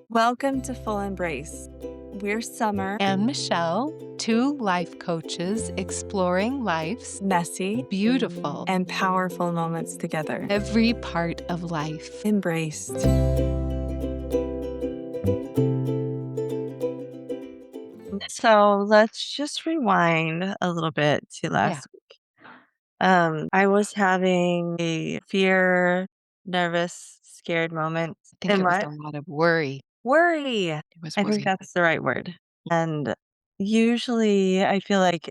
Welcome to Full Embrace. We're Summer, And Michelle, two life coaches exploring life's messy, beautiful, and powerful moments together. every part of life. Embraced. So let's just rewind a little bit to Yeah, last week. I was having a fear, nervous, scared moment. I think And it was what? a lot of worry. Worry. It was I think worry. that's the right word. And usually I feel like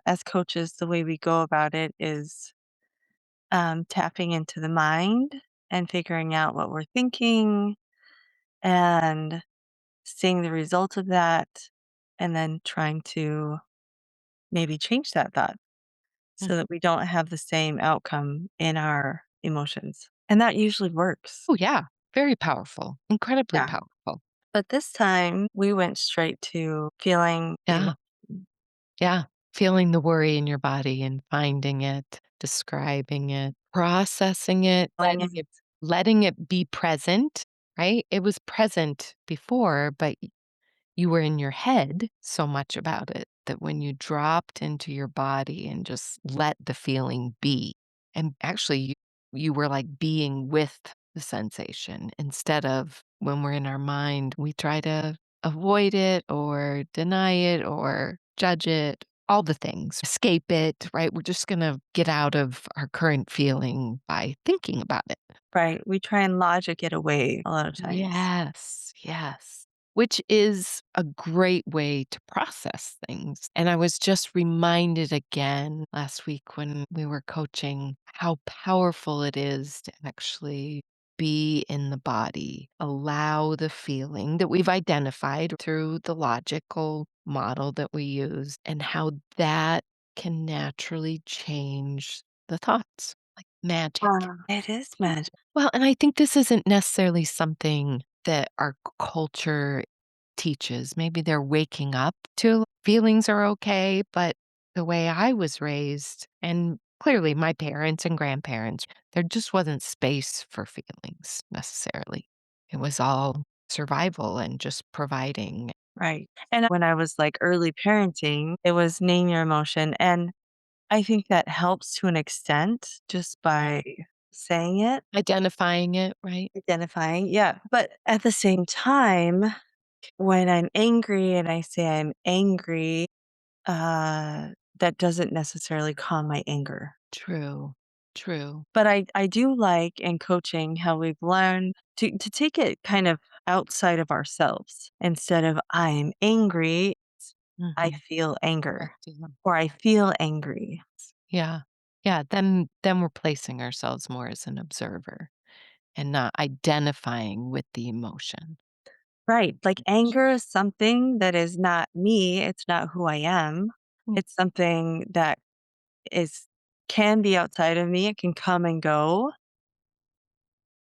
as coaches, the way we go about it is tapping into the mind and figuring out what we're thinking and seeing the result of that, and then trying to maybe change that thought so Mhm. that we don't have the same outcome in our emotions. And that usually works. Oh, yeah. Very powerful, incredibly Yeah. powerful. But this time we went straight to feeling the Yeah, emotion, yeah. Feeling the worry in your body and finding it, describing it, processing it, feeling it. letting it be present, right? It was present before, but you were in your head so much about it that when you dropped into your body and just let the feeling be, and actually you were like being with the sensation instead of when we're in our mind, we try to avoid it or deny it or judge it, all the things, escape it, right? We're just going to get out of our current feeling by thinking about it. Right. We try and logic it away a lot of times. Yes, yes. Which is a great way to process things. And I was just reminded again last week when we were coaching how powerful it is to actually be in the body, allow the feeling that we've identified through the logical model that we use, and how that can naturally change the thoughts like magic. It is magic. Well, and I think this isn't necessarily something that our culture teaches. Maybe they're waking up to feelings are okay, but the way I was raised, and clearly my parents and grandparents, there just wasn't space for feelings necessarily. It was all survival and just providing. Right. And when I was like early parenting, it was name your emotion. And I think that helps to an extent just by saying it, Identifying it, right? identifying. Yeah. But at the same time, when I'm angry and I say I'm angry, uh, that doesn't necessarily calm my anger. True, true. But I do like in coaching how we've learned to take it kind of outside of ourselves. Instead of I'm angry, I Mhm. feel I anger feel 'em. or I feel angry. Yeah. Yeah, then we're placing ourselves more as an observer and not identifying with the emotion. Right. Like anger is something that is not me. It's not who I am. Mm. It's something that is can be outside of me. It can come and go.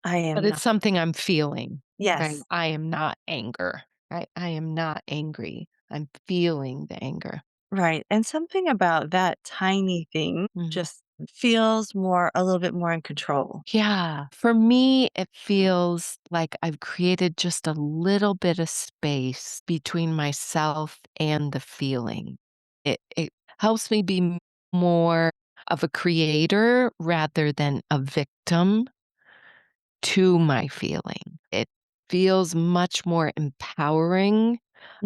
I But am it's not. something I'm feeling, right? Yes. I am not anger, right? I am not angry. I'm feeling the anger. Right. And something about that tiny thing Mhm. just feels more a little bit more in control. Yeah. For me, it feels like I've created just a little bit of space between myself and the feeling. It helps me be more of a creator rather than a victim to my feeling. It feels much more empowering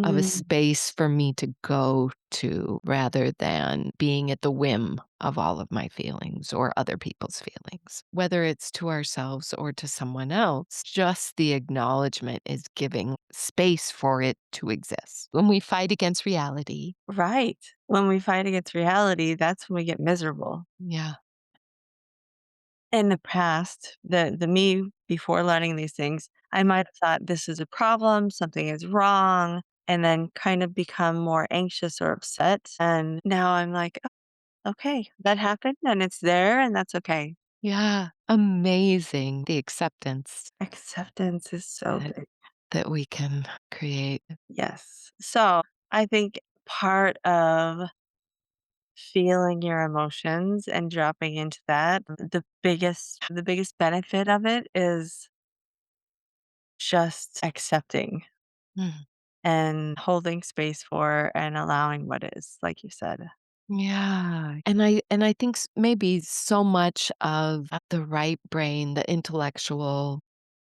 of a Mm, space for me to go to rather than being at the whim of all of my feelings or other people's feelings. Whether it's to ourselves or to someone else, just the acknowledgement is giving space for it to exist. When we fight against reality, right. When we fight against reality, that's when we get miserable. yeah, In the past, the me before learning these things, I might have thought this is a problem, something is wrong, and then kind of become more anxious or upset. And now I'm like, "Oh, okay, that happened and it's there and that's okay." yeah, amazing the acceptance Acceptance is so that, big. that we can create. Yes. So I think part of feeling your emotions and dropping into that, the biggest benefit of it is just accepting Mm. and holding space for and allowing what is, like you said. Yeah, and I think maybe so much of the right brain, the intellectual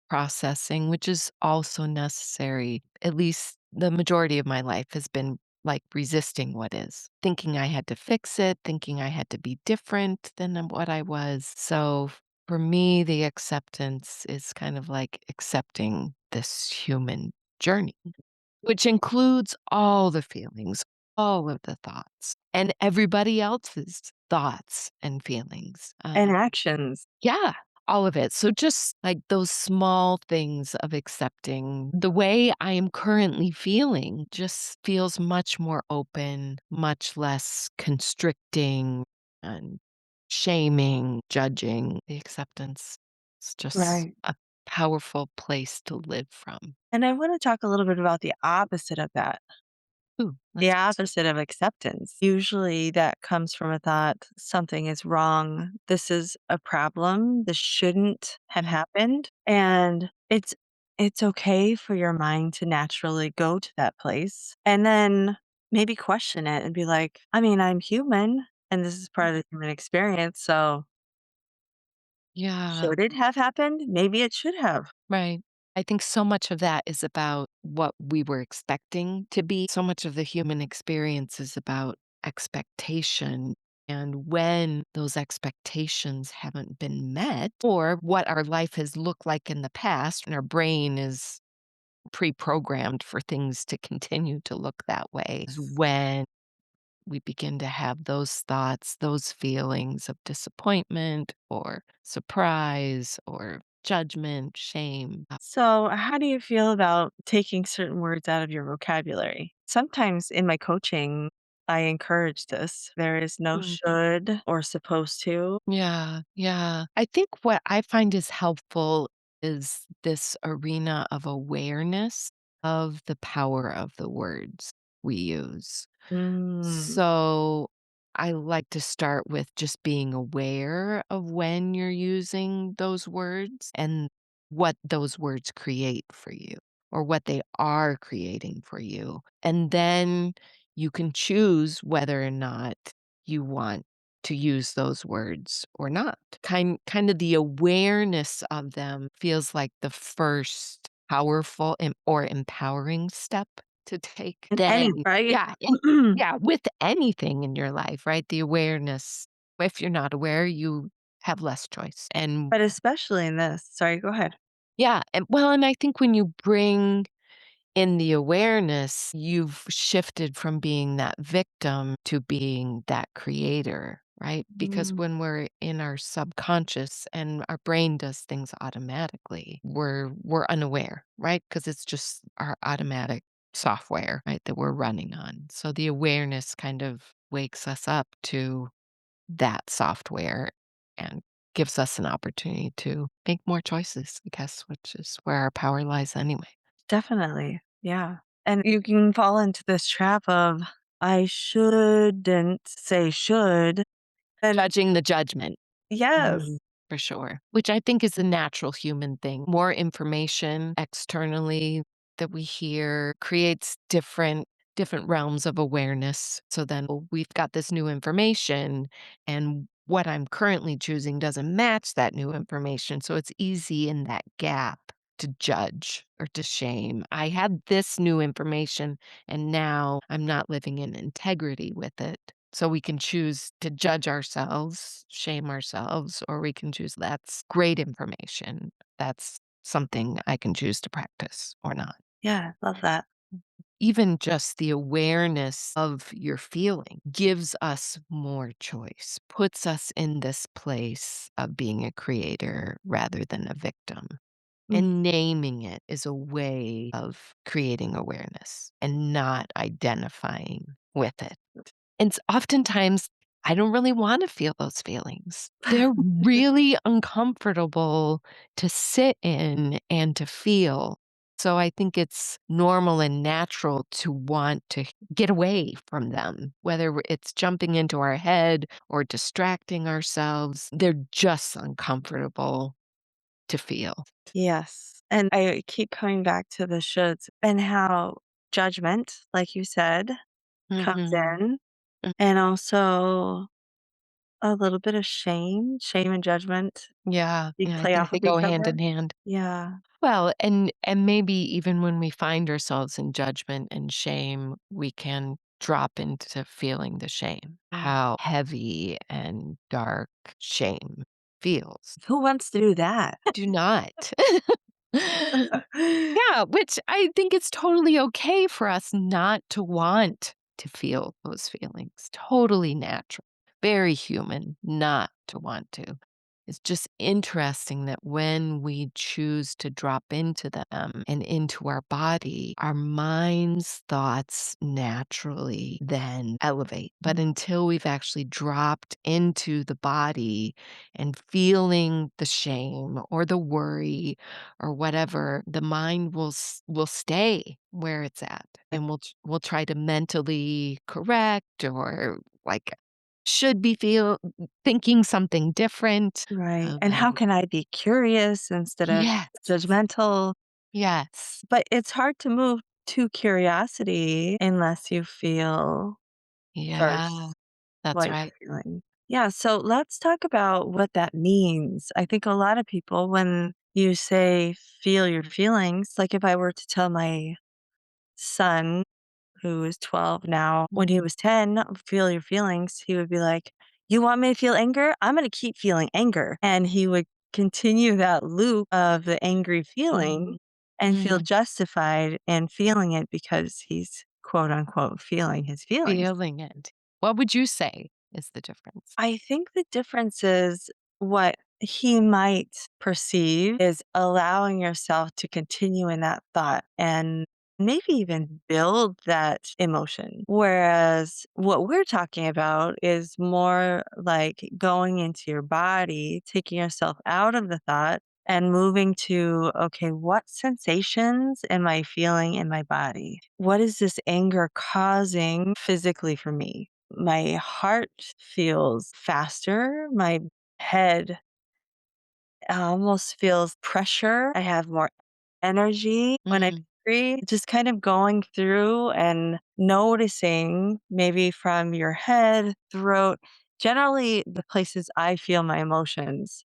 processing, which is also necessary, at least the majority of my life has been like resisting what is, thinking I had to fix it, thinking I had to be different than what I was. So for me, the acceptance is kind of like accepting this human journey, which includes all the feelings, all of the thoughts, and everybody else's thoughts and feelings. And actions. Yeah, all of it. So just like those small things of accepting the way I am currently feeling just feels much more open, much less constricting and shaming, judging. The acceptance is just Right. a powerful place to live from. And I want to talk a little bit about the opposite of that. Ooh, The let's opposite of acceptance. Usually that comes from a thought, something is wrong. This is a problem. This shouldn't have mm, happened. And it's okay for your mind to naturally go to that place and then maybe question it and be like, I mean, I'm human and this is part of the human experience. So yeah. should it have happened? Maybe it should have. Right. I think so much of that is about what we were expecting to be. So much of the human experience is about expectation. And when those expectations haven't been met, or what our life has looked like in the past, and our brain is pre programmed for things to continue to look that way, is when we begin to have those thoughts, those feelings of disappointment or surprise or judgment, shame. So, how do you feel about taking certain words out of your vocabulary? Sometimes in my coaching, I encourage this. There is no Mm. should or supposed to. Yeah, yeah. I think what I find is helpful is this arena of awareness of the power of the words we use. Mm, So I like to start with just being aware of when you're using those words and what those words create for you or what they are creating for you. And then you can choose whether or not you want to use those words or not. Kind of the awareness of them feels like the first powerful or empowering step to take. in any, Then right? yeah, yeah, with anything in your life, right? The awareness. If you're not aware, you have less choice. And But especially in this. Sorry, go ahead. yeah, and well, and I think when you bring in the awareness, you've shifted from being that victim to being that creator, right? Because Mm, when we're in our subconscious and our brain does things automatically, we're unaware, right? Because it's just our automatic software, right, that we're running on. So the awareness kind of wakes us up to that software and gives us an opportunity to make more choices, I guess, which is where our power lies anyway. definitely. Yeah. And you can fall into this trap of, I shouldn't say should. And Judging the judgment. yes. Mhm. For sure, which I think is a natural human thing. More information externally that we hear creates different realms of awareness. So then we've got this new information and what I'm currently choosing doesn't match that new information. So it's easy in that gap to judge or to shame. I had this new information and now I'm not living in integrity with it. So we can choose to judge ourselves, shame ourselves, or we can choose that's great information. That's something I can choose to practice or not. Yeah. Love that. Even just the awareness of your feeling gives us more choice, puts us in this place of being a creator rather than a victim. Mm, And naming it is a way of creating awareness and not identifying with it. And oftentimes, I don't really wanna feel those feelings. They're really uncomfortable to sit in and to feel. So I think it's normal and natural to want to get away from them, whether it's jumping into our head or distracting ourselves. They're just uncomfortable to feel. Yes. And I keep coming back to the shoulds and how judgment, like you said, comes Mhm. in, Mm, and also a little bit of shame and judgment, yeah, they yeah, I play think off they of go each hand other. in hand. Yeah. Well, and maybe even when we find ourselves in judgment and shame, we can drop into feeling the shame, how heavy and dark shame feels. Who wants to do that? Do not. Yeah, which I think it's totally okay for us not to want to feel those feelings. Totally natural, very human not to want to. It's just interesting that when we choose to drop into them and into our body, our mind's thoughts naturally then elevate. But until we've actually dropped into the body and feeling the shame or the worry or whatever, the mind will stay where it's at, and we'll try to mentally correct or like should be feel thinking something different. Right, and how can I be curious instead of Yes, judgmental? yes, But it's hard to move to curiosity unless you feel yeah, first that's what right. you're feeling. Yeah, so let's talk about what that means. I think a lot of people, when you say feel your feelings, like if I were to tell my son, who is 12 now, when he Mhm, was 10, feel your feelings, he would be like, "You want me to feel anger? I'm going to keep feeling anger." And he would continue that loop of the angry feeling mhm, and feel mhm. justified in feeling it because he's quote unquote feeling his feelings. Feeling it. What would you say is the difference? I think the difference is what he might perceive is allowing yourself to continue in that thought and maybe even build that emotion. Whereas what we're talking about is more like going into your body, taking yourself out of the thought and moving to, okay, what sensations am I feeling in my body? What is this anger causing physically for me? My heart feels faster. My head almost feels pressure. I have more energy when I'm Mm, angry. Just kind of going through and noticing maybe from your head, throat. Generally, the places I feel my emotions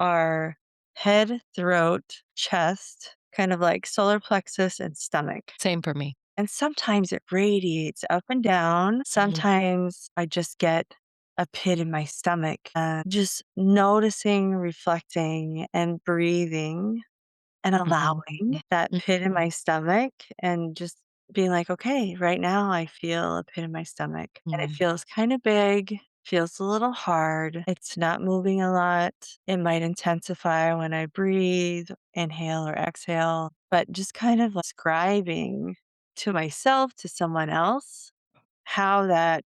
are head, throat, chest, kind of like solar plexus and stomach. same for me. And sometimes it radiates up and down. Mhm, Sometimes I just get a pit in my stomach. Just noticing, reflecting, and breathing and mhm, allowing that pit in mhm, my stomach and just being like, okay, right now I feel a pit in my stomach and it mhm. feels kind of big, feels a little hard. It's not moving a lot. It might intensify when I breathe, inhale or exhale, but just kind of describing to myself, to someone else, how that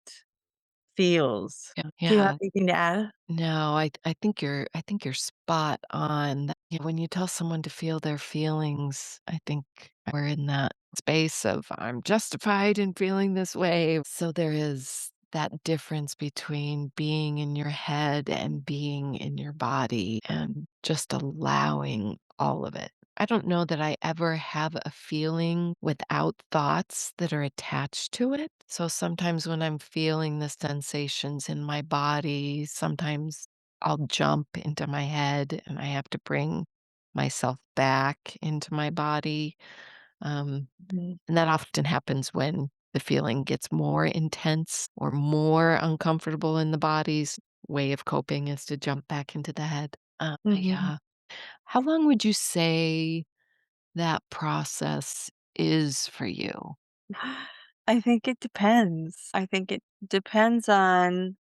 feels. Yeah, Do you have yeah. anything to add? No, I think you're spot on. Yeah, when you tell someone to feel their feelings, I think we're in that space of I'm justified in feeling this way. So there is that difference between being in your head and being in your body and just allowing all of it. I don't know that I ever have a feeling without thoughts that are attached to it. So sometimes when I'm feeling the sensations in my body, sometimes I'll jump into my head and I have to bring myself back into my body. Um, Mhm. and that often happens when the feeling gets more intense or more uncomfortable in the body's way of coping is to jump back into the head. Mhm. Yeah. How long would you say that process is for you? I think it depends. I think it depends on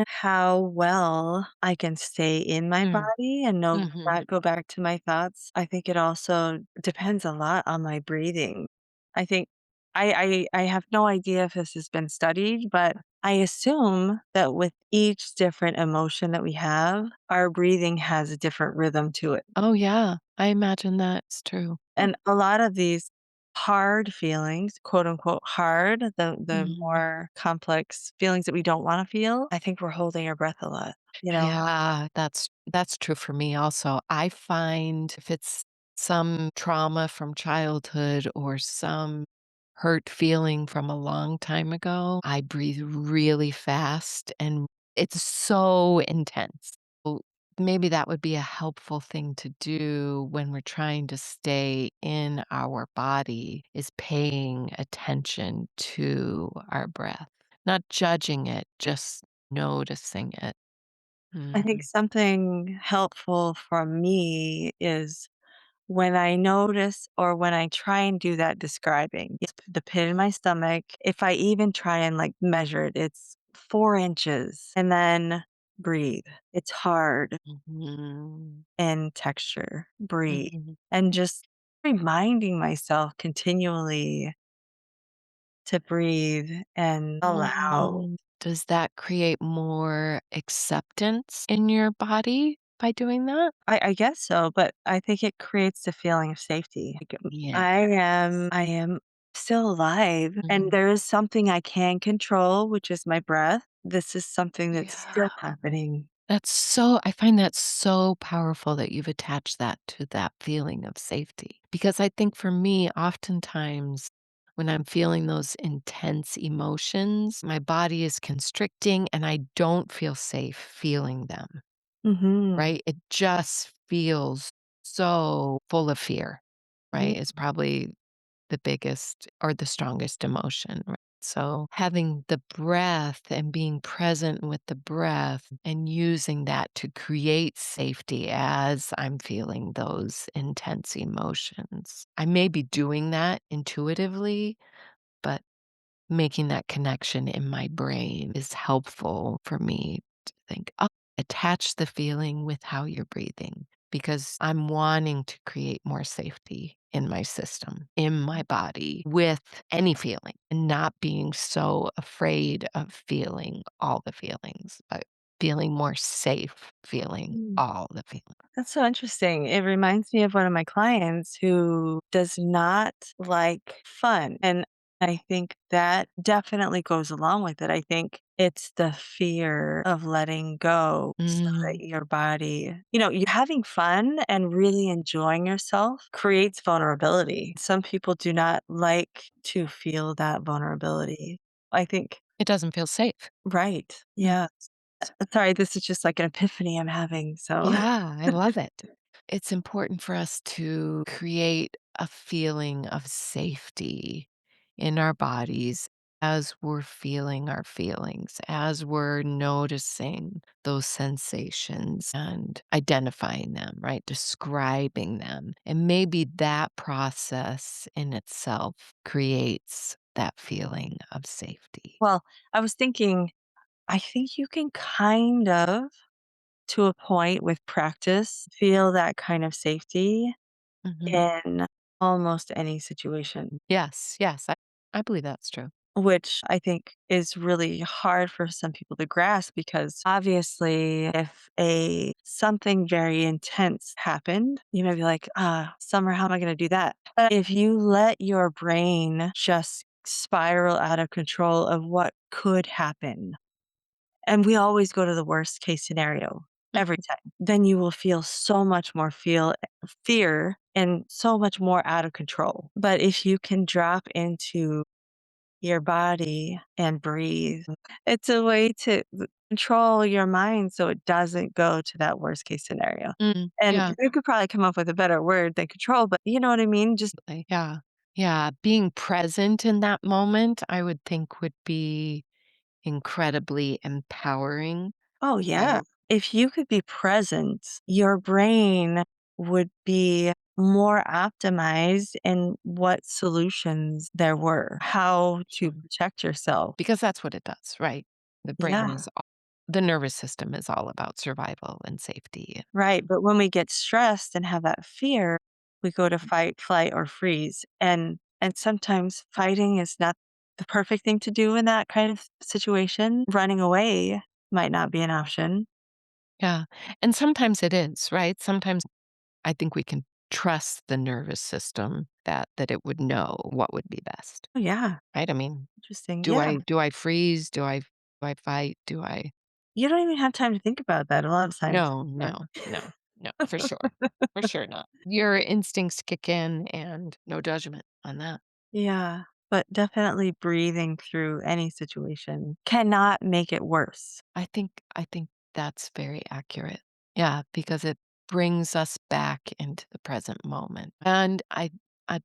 how well I can stay in my Mm, body and mhm. not go back to my thoughts. I think it also depends a lot on my breathing. I think I have no idea if this has been studied, but I assume that with each different emotion that we have, our breathing has a different rhythm to it. Oh, yeah. I imagine that's true. And a lot of these hard feelings, quote unquote hard, the Mhm. more complex feelings that we don't wanna feel, I think we're holding our breath a lot, you know? Yeah, that's true for me also. I find if it's some trauma from childhood or some hurt feeling from a long time ago, I breathe really fast and it's so intense. So maybe that would be a helpful thing to do when we're trying to stay in our body is paying attention to our breath, not judging it, just noticing it. I think Mhm. something helpful for me is when I notice or when I try and do that describing, it's the pit in my stomach, if I even try and like measure it, it's 4 inches and then breathe. It's hard Mhm. in texture, breathe. Mhm. And just reminding myself continually to breathe and allow. Does that create more acceptance in your body by doing that? I guess so, but I think it creates the feeling of safety. Like, Yeah. I am still alive and Mhm. there is something I can control, which is my breath. This is something that's Yeah. still happening. I find that so powerful that you've attached that to that feeling of safety. Because I think for me, oftentimes when I'm feeling those intense emotions, my body is constricting and I don't feel safe feeling them. Mhm. Right? It just feels so full of fear, right? It's Mhm. probably the biggest or the strongest emotion, right? So having the breath and being present with the breath and using that to create safety as I'm feeling those intense emotions. I may be doing that intuitively, but making that connection in my brain is helpful for me to think, "Oh, attach the feeling with how you're breathing," because I'm wanting to create more safety in my system, in my body, with any feeling, and not being so afraid of feeling all the feelings, but feeling more safe feeling Mm. all the feelings. That's so interesting. It reminds me of one of my clients who does not like fun. And I think that definitely goes along with it. I think it's the fear of letting go so that Mm, your body, you having fun and really enjoying yourself creates vulnerability. Some people do not like to feel that vulnerability. I think, it doesn't feel safe. right. Mm. Yeah. Sorry, this is just like an epiphany I'm having. So, Yeah, I love it. It's important for us to create a feeling of safety in our bodies as we're feeling our feelings, as we're noticing those sensations and identifying them, right? Describing them. And maybe that process in itself creates that feeling of safety. well, I was thinking, I think you can kind of, to a point with practice, feel that kind of safety Mhm. in almost any situation, Yes, yes, I believe that's true. which I think is really hard for some people to grasp because obviously if a something very intense happened, you may be like, Summer, how am I going to do that? But if you let your brain just spiral out of control of what could happen, and we always go to the worst case scenario every Mhm. time. Then you will feel so much more fear and so much more out of control. But if you can drop into your body and breathe, it's a way to control your mind so it doesn't go to that worst case scenario. Mm, And yeah. you could probably come up with a better word than control, but you know what I mean? Just, Yeah. Yeah, being present in that moment, I would think would be incredibly empowering, oh, yeah. right? If you could be present, your brain would be more optimized in what solutions there were, how to Mhm. protect yourself. Because that's what it does, right? The brain Yeah, is all the nervous system is all about survival and safety. right. But when we get stressed and have that fear, we go to fight, flight, or freeze. And sometimes fighting is not the perfect thing to do in that kind of situation. Running away might not be an option. Yeah, and sometimes it is, right? Sometimes I think we can trust the nervous system that it would know what would be best, Oh, yeah. right? I mean, Interesting. do Yeah. I freeze? Do I fight? Do I You don't even have time to think about that a lot of times. No, no, no, no, for sure. For sure not. Your instincts kick in and no judgment on that. Yeah, but definitely breathing through any situation cannot make it worse. I think that's very accurate. Yeah, because it brings us back into the present moment. And I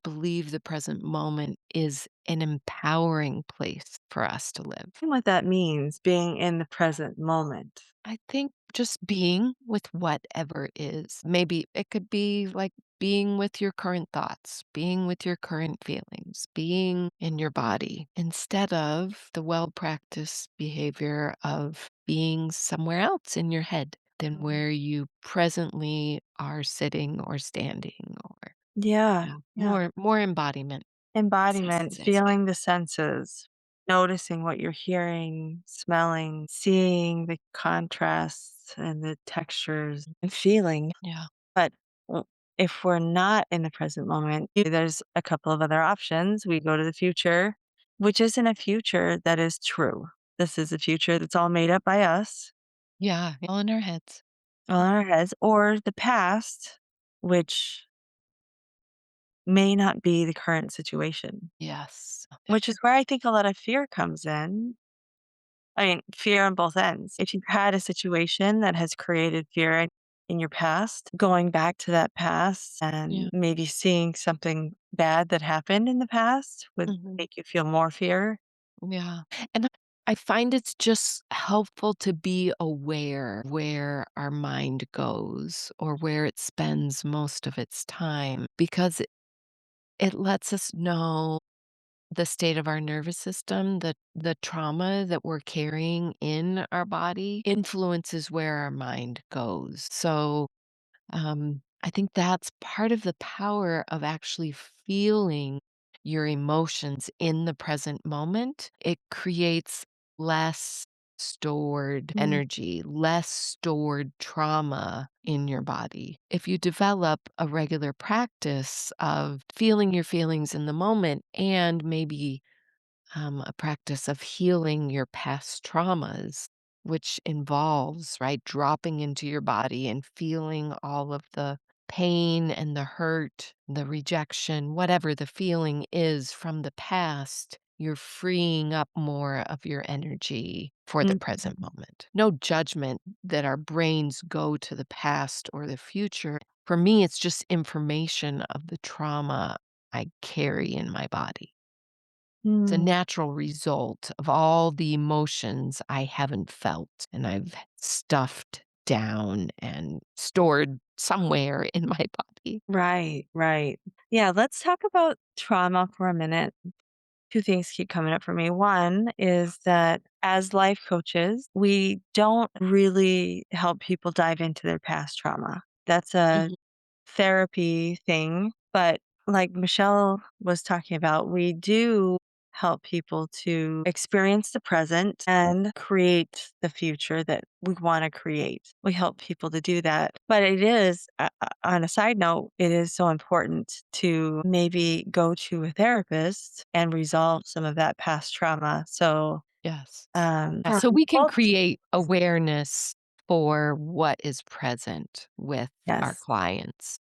believe the present moment is an empowering place for us to live. And what that means, being in the present moment. I think just being with whatever is. Maybe it could be like being with your current thoughts, being with your current feelings, being in your body instead of the well practiced behavior of being somewhere else in your head than Mhm. where you presently are sitting or standing or Yeah, yeah, yeah. more embodiment, as I Embodiment, say. feeling the senses, noticing what you're hearing, smelling, seeing the contrasts and the textures and feeling. Yeah. But w if we're not in the present moment, there's a couple of other options. We go to the future, which isn't a future that is true. This is a future that's all made up by us, Yeah. All in our heads. all in our heads, or the past, which may not be the current situation, Yes. which is where I think a lot of fear comes in. I mean, fear on both ends. If you've had a situation that has created fear in your past, going back to that past and Yeah. maybe seeing something bad that happened in the past would Mhm. make you feel more fear. Yeah. And I find it's just helpful to be aware where our mind goes or where it spends most of its time because it lets us know the state of our nervous system, the trauma that we're carrying in our body influences where our mind goes. So I think that's part of the power of actually feeling your emotions in the present moment. It creates less stored Mm, energy, less stored trauma in your body. If you develop a regular practice of feeling your feelings in the moment and maybe a practice of healing your past traumas, which involves, right, dropping into your body and feeling all of the pain and the hurt, the rejection, whatever the feeling is from the past. You're freeing up more of your energy for the mm, present moment. No judgment that our brains go to the past or the future. For me, it's just information of the trauma I carry in my body. It's a mm. natural result of all the emotions I haven't felt and I've stuffed down and stored somewhere in my body. Right, right. Yeah, let's talk about trauma for a minute. Two things keep coming up for me. One is that as life coaches, we don't really help people dive into their past trauma. That's a Mhm. therapy thing, but like Michelle was talking about, we do help people to experience the present and create the future that we want to create. We help people to do that. But it is, on a side note, it is so important to maybe go to a therapist and resolve some of that past trauma. So, Yes. Yeah, for so we can both, create awareness for what is present with our yes, clients.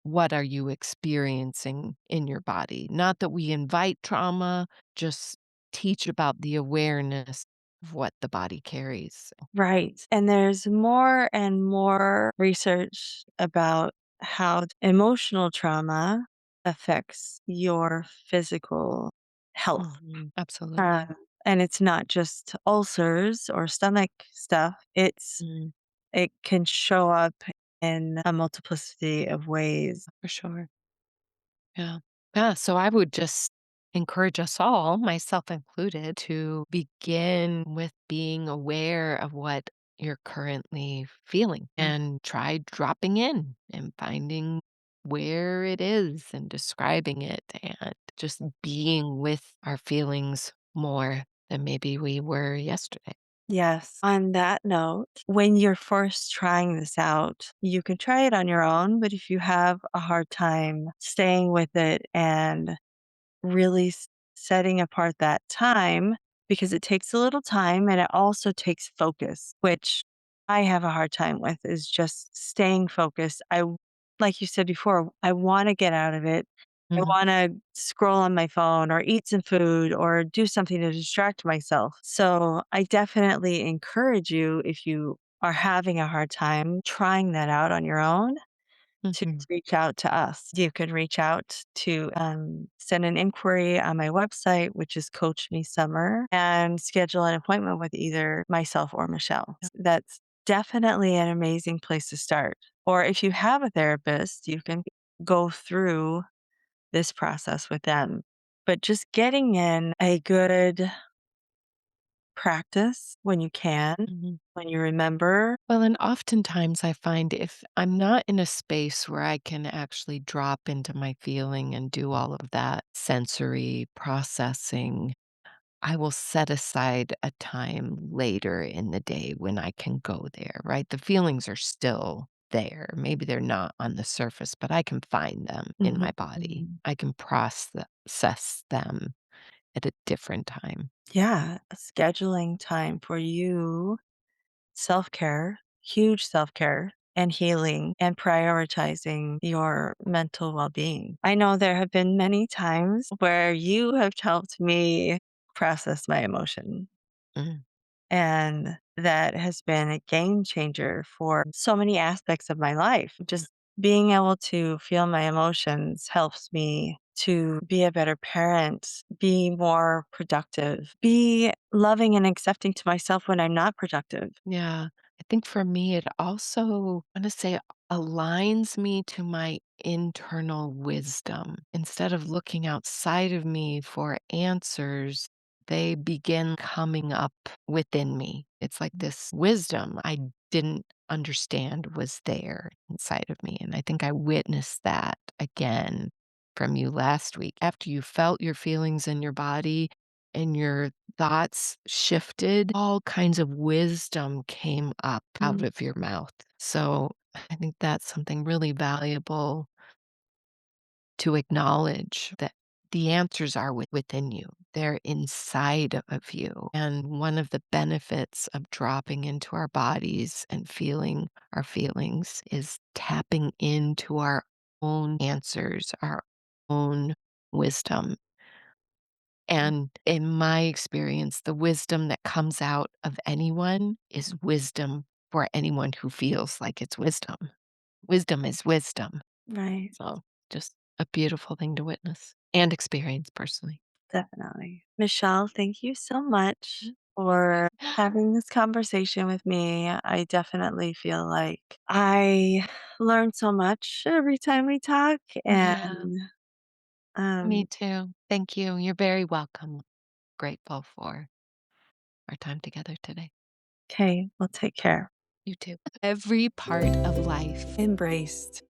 What are you experiencing in your body? Not that we invite trauma, just teach about the awareness of what the body carries. right. And there's more and more research about how emotional trauma affects your physical health. Mhm, absolutely. Um, and it's not just ulcers or stomach stuff. Mm, It can show up in a multiplicity of ways. for sure. Yeah. Yeah. So I would just encourage us all, myself included, to begin with being aware of what you're currently feeling Mm, and try dropping in and finding where it is and describing it and just being with our feelings more than maybe we were yesterday. Yes. On that note, when you're first trying this out, you can try it on your own, but if you have a hard time staying with it and really setting apart that time, because it takes a little time and it also takes focus, which I have a hard time with, is just staying focused. Like you said before, I want to get out of it. I Mhm, want to scroll on my phone or eat some food or do something to distract myself. So I definitely encourage you, if you are having a hard time trying that out on your own, to mhm, reach out to us. You could reach out to send an inquiry on my website, which is Coach Me Summer, and schedule an appointment with either myself or Michelle. That's definitely an amazing place to start. Or if you have a therapist, you can go through this process with them. But just getting in a good practice when you can, mhm. when you remember. Well, and oftentimes I find if I'm not in a space where I can actually drop into my feeling and do all of that sensory processing, I will set aside a time later in the day when I can go there, right? The feelings are still there. Maybe they're not on the surface, but I can find them in my body. Mhm. I can process them at a different time. Yeah, scheduling time for you, self care, huge self care and healing, and prioritizing your mental well being. I know there have been many times where you have helped me process my emotion. Mm, And that has been a game changer for so many aspects of my life. mm. Just being able to feel my emotions helps me to be a better parent, be more productive, be loving and accepting to myself when I'm not productive. Yeah. I think for me, it also, I want to say, aligns me to my internal wisdom. Instead of looking outside of me for answers, they begin coming up within me. It's like this wisdom I didn't understand was there inside of me. And I think I witnessed that again from you last week. After you felt your feelings in your body and your thoughts shifted, all kinds of wisdom came up out Mm. of your mouth. So I think that's something really valuable to acknowledge that the answers are within you. They're inside of you. And one of the benefits of dropping into our bodies and feeling our feelings is tapping into our own answers, our own wisdom. And in my experience, the wisdom that comes out of anyone is wisdom for anyone who feels like it's wisdom. Wisdom is wisdom. Right. So just a beautiful thing to witness and experience personally. Definitely. Michelle, thank you so much for having this conversation with me. I definitely feel like I learn so much every time we talk. Yeah, And me um, too. Thank you. You're very welcome. Grateful for our time together today. okay, well, take care. You too. Every part of life Embraced.